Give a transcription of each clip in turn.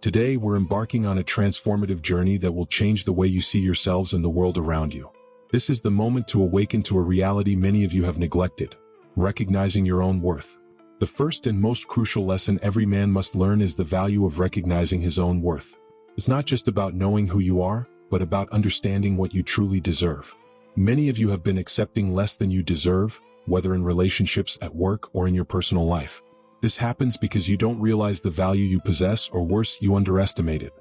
Today, we're embarking on a transformative journey that will change the way you see yourselves and the world around you. This is the moment to awaken to a reality many of you have neglected: recognizing your own worth. The first and most crucial lesson every man must learn is the value of recognizing his own worth. It's not just about knowing who you are, but about understanding what you truly deserve. Many of you have been accepting less than you deserve, whether in relationships, at work, or in your personal life. This happens because you don't realize the value you possess, or worse, you underestimate it.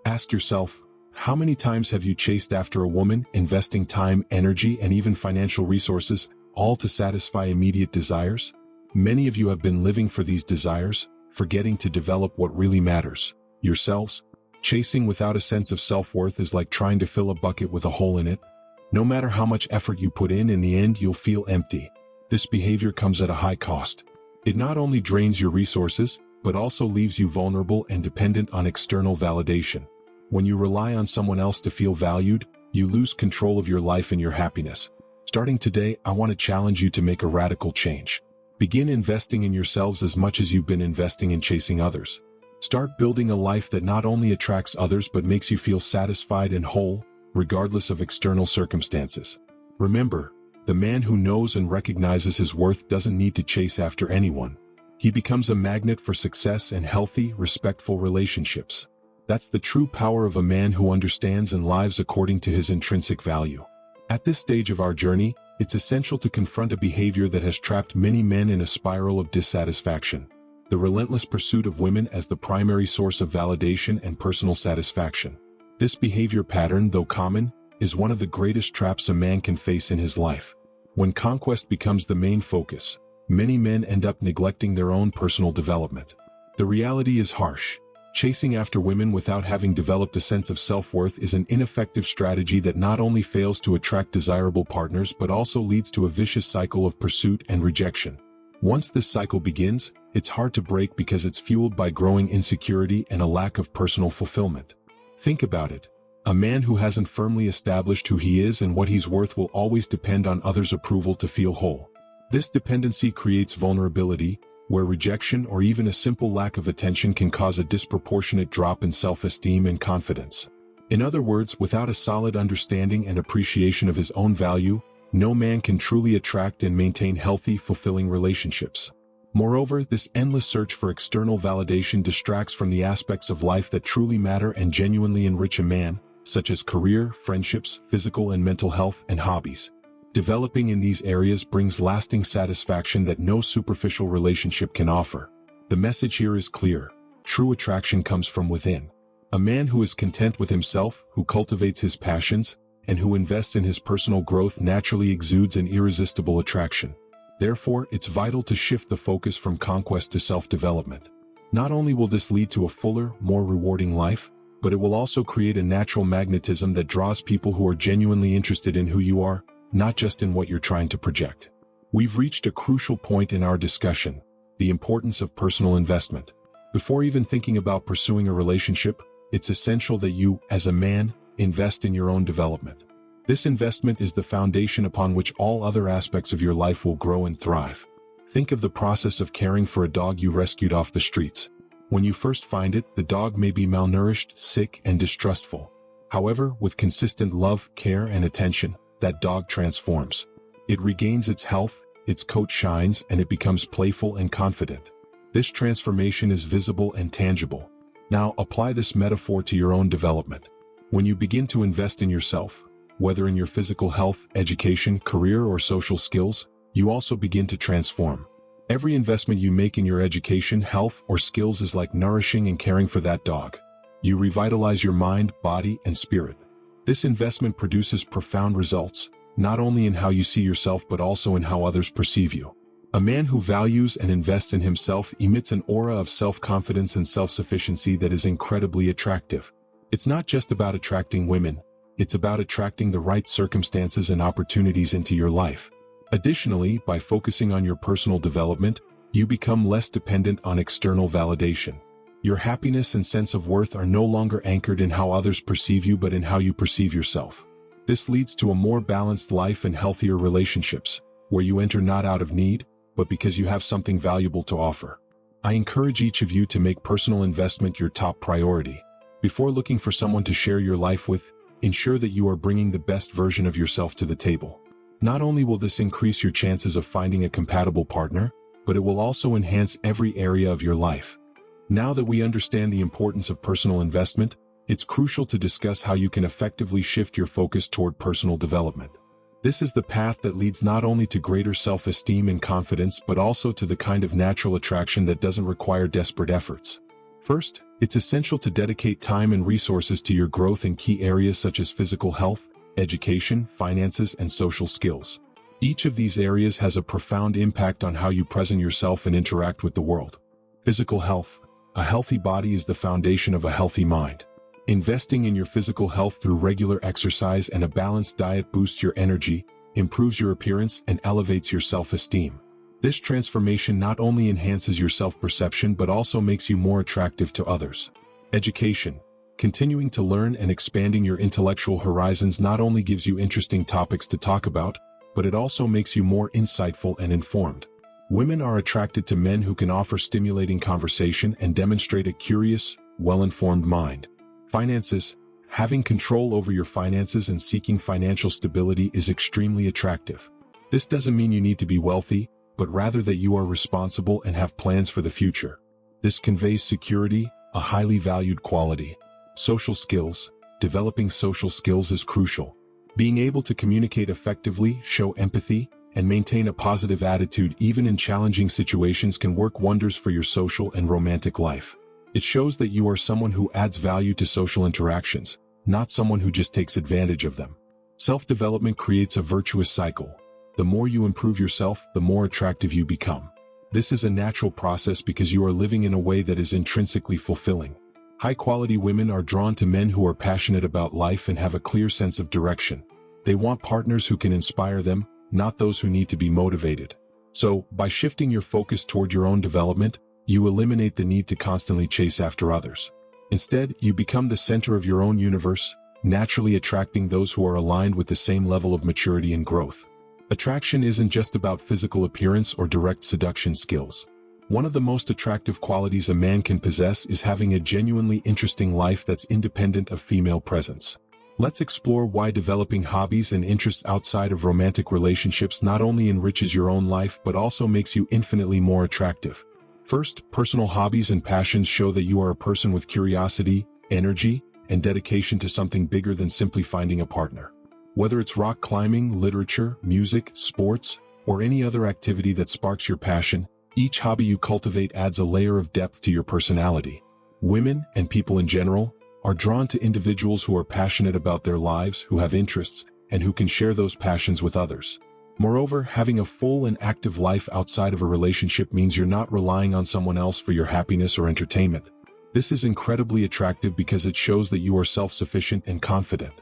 Ask yourself, how many times have you chased after a woman, investing time, energy, and even financial resources, all to satisfy immediate desires? Many of you have been living for these desires, forgetting to develop what really matters: yourselves. Chasing without a sense of self-worth is like trying to fill a bucket with a hole in it. No matter how much effort you put in the end you'll feel empty. This behavior comes at a high cost. It not only drains your resources, but also leaves you vulnerable and dependent on external validation. When you rely on someone else to feel valued, you lose control of your life and your happiness. Starting today, I want to challenge you to make a radical change. Begin investing in yourselves as much as you've been investing in chasing others. Start building a life that not only attracts others but makes you feel satisfied and whole, regardless of external circumstances. Remember, the man who knows and recognizes his worth doesn't need to chase after anyone. He becomes a magnet for success and healthy, respectful relationships. That's the true power of a man who understands and lives according to his intrinsic value. At this stage of our journey, it's essential to confront a behavior that has trapped many men in a spiral of dissatisfaction: the relentless pursuit of women as the primary source of validation and personal satisfaction. This behavior pattern, though common, is one of the greatest traps a man can face in his life. When conquest becomes the main focus, many men end up neglecting their own personal development. The reality is harsh. Chasing after women without having developed a sense of self-worth is an ineffective strategy that not only fails to attract desirable partners but also leads to a vicious cycle of pursuit and rejection. Once this cycle begins, it's hard to break because it's fueled by growing insecurity and a lack of personal fulfillment. Think about it. A man who hasn't firmly established who he is and what he's worth will always depend on others' approval to feel whole. This dependency creates vulnerability, where rejection or even a simple lack of attention can cause a disproportionate drop in self-esteem and confidence. In other words, without a solid understanding and appreciation of his own value, no man can truly attract and maintain healthy, fulfilling relationships. Moreover, this endless search for external validation distracts from the aspects of life that truly matter and genuinely enrich a man, such as career, friendships, physical and mental health, and hobbies. Developing in these areas brings lasting satisfaction that no superficial relationship can offer. The message here is clear: true attraction comes from within. A man who is content with himself, who cultivates his passions, and who invests in his personal growth naturally exudes an irresistible attraction. Therefore, it's vital to shift the focus from conquest to self-development. Not only will this lead to a fuller, more rewarding life, but it will also create a natural magnetism that draws people who are genuinely interested in who you are, not just in what you're trying to project. We've reached a crucial point in our discussion: the importance of personal investment. Before even thinking about pursuing a relationship, it's essential that you, as a man, invest in your own development. This investment is the foundation upon which all other aspects of your life will grow and thrive. Think of the process of caring for a dog you rescued off the streets. When you first find it, the dog may be malnourished, sick, and distrustful. However, with consistent love, care, and attention, that dog transforms. It regains its health, its coat shines, and it becomes playful and confident. This transformation is visible and tangible. Now, apply this metaphor to your own development. When you begin to invest in yourself, whether in your physical health, education, career, or social skills, you also begin to transform. Every investment you make in your education, health, or skills is like nourishing and caring for that dog. You revitalize your mind, body, and spirit. This investment produces profound results, not only in how you see yourself but also in how others perceive you. A man who values and invests in himself emits an aura of self-confidence and self-sufficiency that is incredibly attractive. It's not just about attracting women, it's about attracting the right circumstances and opportunities into your life. Additionally, by focusing on your personal development, you become less dependent on external validation. Your happiness and sense of worth are no longer anchored in how others perceive you but in how you perceive yourself. This leads to a more balanced life and healthier relationships, where you enter not out of need, but because you have something valuable to offer. I encourage each of you to make personal investment your top priority. Before looking for someone to share your life with, ensure that you are bringing the best version of yourself to the table. Not only will this increase your chances of finding a compatible partner, but it will also enhance every area of your life. Now that we understand the importance of personal investment, it's crucial to discuss how you can effectively shift your focus toward personal development. This is the path that leads not only to greater self-esteem and confidence but also to the kind of natural attraction that doesn't require desperate efforts. First, it's essential to dedicate time and resources to your growth in key areas such as physical health, education, finances, and social skills. Each of these areas has a profound impact on how you present yourself and interact with the world. Physical health. A healthy body is the foundation of a healthy mind. Investing in your physical health through regular exercise and a balanced diet boosts your energy, improves your appearance, and elevates your self-esteem. This transformation not only enhances your self-perception but also makes you more attractive to others. Education. Continuing to learn and expanding your intellectual horizons not only gives you interesting topics to talk about, but it also makes you more insightful and informed. Women are attracted to men who can offer stimulating conversation and demonstrate a curious, well-informed mind. Finances. Having control over your finances and seeking financial stability is extremely attractive. This doesn't mean you need to be wealthy, but rather that you are responsible and have plans for the future. This conveys security, a highly valued quality. Social skills. Developing social skills is crucial. Being able to communicate effectively, show empathy, and maintain a positive attitude even in challenging situations can work wonders for your social and romantic life. It shows that you are someone who adds value to social interactions, not someone who just takes advantage of them. Self-development creates a virtuous cycle. The more you improve yourself, the more attractive you become. This is a natural process because you are living in a way that is intrinsically fulfilling. High-quality women are drawn to men who are passionate about life and have a clear sense of direction. They want partners who can inspire them, not those who need to be motivated. So, by shifting your focus toward your own development, you eliminate the need to constantly chase after others. Instead, you become the center of your own universe, naturally attracting those who are aligned with the same level of maturity and growth. Attraction isn't just about physical appearance or direct seduction skills. One of the most attractive qualities a man can possess is having a genuinely interesting life that's independent of female presence. Let's explore why developing hobbies and interests outside of romantic relationships not only enriches your own life but also makes you infinitely more attractive. First, personal hobbies and passions show that you are a person with curiosity, energy, and dedication to something bigger than simply finding a partner. Whether it's rock climbing, literature, music, sports, or any other activity that sparks your passion, each hobby you cultivate adds a layer of depth to your personality. Women, and people in general, are drawn to individuals who are passionate about their lives, who have interests, and who can share those passions with others. Moreover, having a full and active life outside of a relationship means you're not relying on someone else for your happiness or entertainment. This is incredibly attractive because it shows that you are self-sufficient and confident.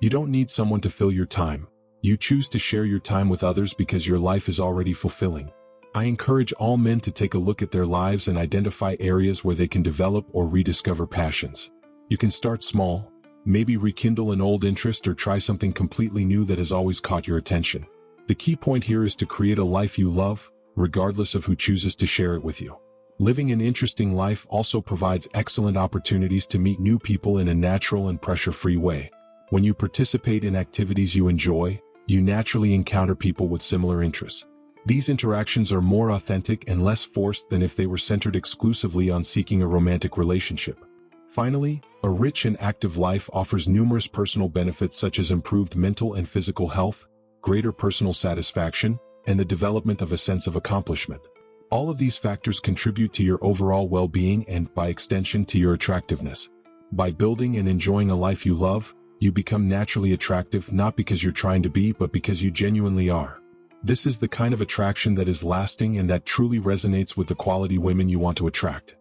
You don't need someone to fill your time. You choose to share your time with others because your life is already fulfilling. I encourage all men to take a look at their lives and identify areas where they can develop or rediscover passions. You can start small, maybe rekindle an old interest or try something completely new that has always caught your attention. The key point here is to create a life you love, regardless of who chooses to share it with you. Living an interesting life also provides excellent opportunities to meet new people in a natural and pressure-free way. When you participate in activities you enjoy, you naturally encounter people with similar interests. These interactions are more authentic and less forced than if they were centered exclusively on seeking a romantic relationship. Finally, a rich and active life offers numerous personal benefits such as improved mental and physical health, greater personal satisfaction, and the development of a sense of accomplishment. All of these factors contribute to your overall well-being and, by extension, to your attractiveness. By building and enjoying a life you love, you become naturally attractive not because you're trying to be, but because you genuinely are. This is the kind of attraction that is lasting and that truly resonates with the quality women you want to attract.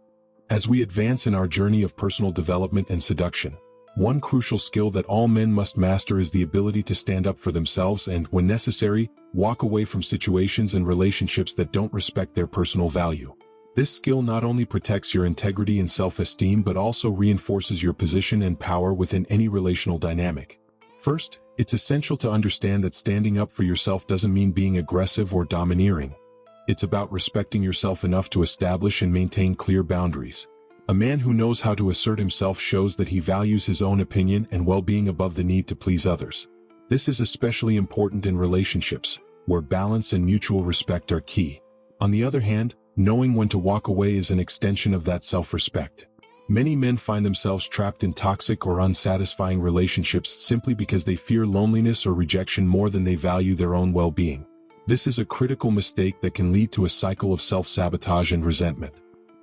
As we advance in our journey of personal development and seduction, one crucial skill that all men must master is the ability to stand up for themselves and, when necessary, walk away from situations and relationships that don't respect their personal value. This skill not only protects your integrity and self-esteem but also reinforces your position and power within any relational dynamic. First, it's essential to understand that standing up for yourself doesn't mean being aggressive or domineering. It's about respecting yourself enough to establish and maintain clear boundaries. A man who knows how to assert himself shows that he values his own opinion and well-being above the need to please others. This is especially important in relationships, where balance and mutual respect are key. On the other hand, knowing when to walk away is an extension of that self-respect. Many men find themselves trapped in toxic or unsatisfying relationships simply because they fear loneliness or rejection more than they value their own well-being. This is a critical mistake that can lead to a cycle of self-sabotage and resentment.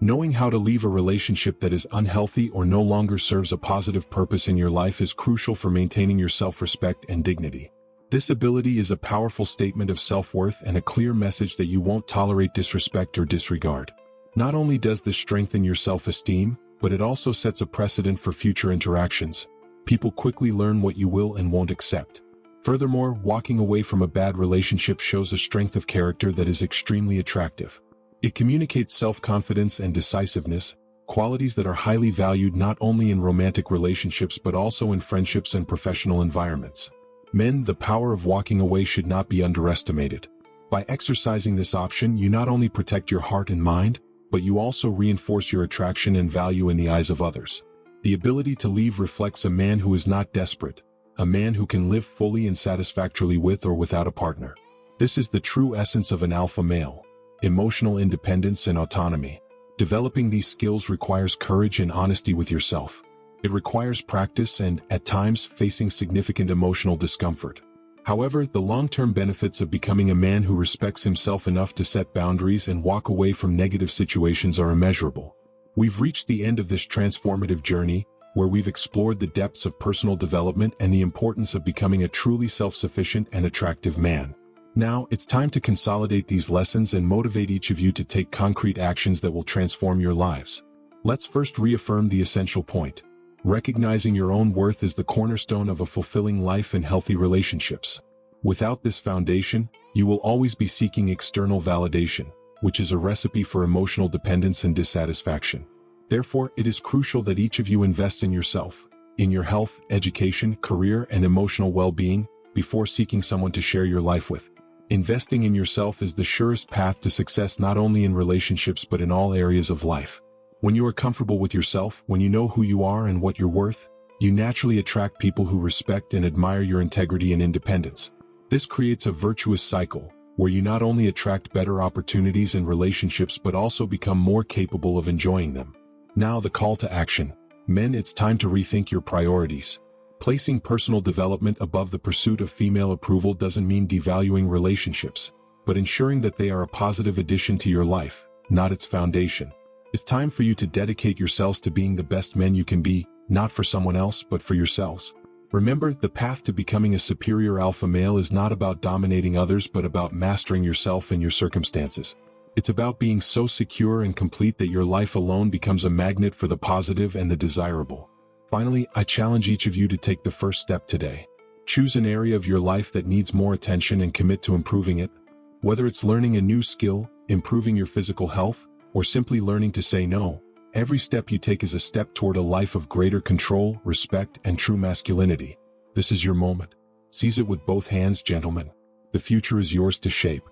Knowing how to leave a relationship that is unhealthy or no longer serves a positive purpose in your life is crucial for maintaining your self-respect and dignity. This ability is a powerful statement of self-worth and a clear message that you won't tolerate disrespect or disregard. Not only does this strengthen your self-esteem, but it also sets a precedent for future interactions. People quickly learn what you will and won't accept. Furthermore, walking away from a bad relationship shows a strength of character that is extremely attractive. It communicates self-confidence and decisiveness, qualities that are highly valued not only in romantic relationships but also in friendships and professional environments. Men, the power of walking away should not be underestimated. By exercising this option, you not only protect your heart and mind, but you also reinforce your attraction and value in the eyes of others. The ability to leave reflects a man who is not desperate, a man who can live fully and satisfactorily with or without a partner. This is the true essence of an alpha male: emotional independence and autonomy. Developing these skills requires courage and honesty with yourself. It requires practice and, at times, facing significant emotional discomfort. However, the long-term benefits of becoming a man who respects himself enough to set boundaries and walk away from negative situations are immeasurable. We've reached the end of this transformative journey, where we've explored the depths of personal development and the importance of becoming a truly self-sufficient and attractive man. Now, it's time to consolidate these lessons and motivate each of you to take concrete actions that will transform your lives. Let's first reaffirm the essential point. Recognizing your own worth is the cornerstone of a fulfilling life and healthy relationships. Without this foundation, you will always be seeking external validation, which is a recipe for emotional dependence and dissatisfaction. Therefore, it is crucial that each of you invest in yourself, in your health, education, career, and emotional well-being, before seeking someone to share your life with. Investing in yourself is the surest path to success not only in relationships but in all areas of life. When you are comfortable with yourself, when you know who you are and what you're worth, you naturally attract people who respect and admire your integrity and independence. This creates a virtuous cycle, where you not only attract better opportunities and relationships but also become more capable of enjoying them. Now the call to action. Men, it's time to rethink your priorities. Placing personal development above the pursuit of female approval doesn't mean devaluing relationships, but ensuring that they are a positive addition to your life, not its foundation. It's time for you to dedicate yourselves to being the best men you can be, not for someone else but for yourselves. Remember, the path to becoming a superior alpha male is not about dominating others but about mastering yourself and your circumstances. It's about being so secure and complete that your life alone becomes a magnet for the positive and the desirable. Finally, I challenge each of you to take the first step today. Choose an area of your life that needs more attention and commit to improving it. Whether it's learning a new skill, improving your physical health, or simply learning to say no, every step you take is a step toward a life of greater control, respect, and true masculinity. This is your moment. Seize it with both hands, gentlemen. The future is yours to shape.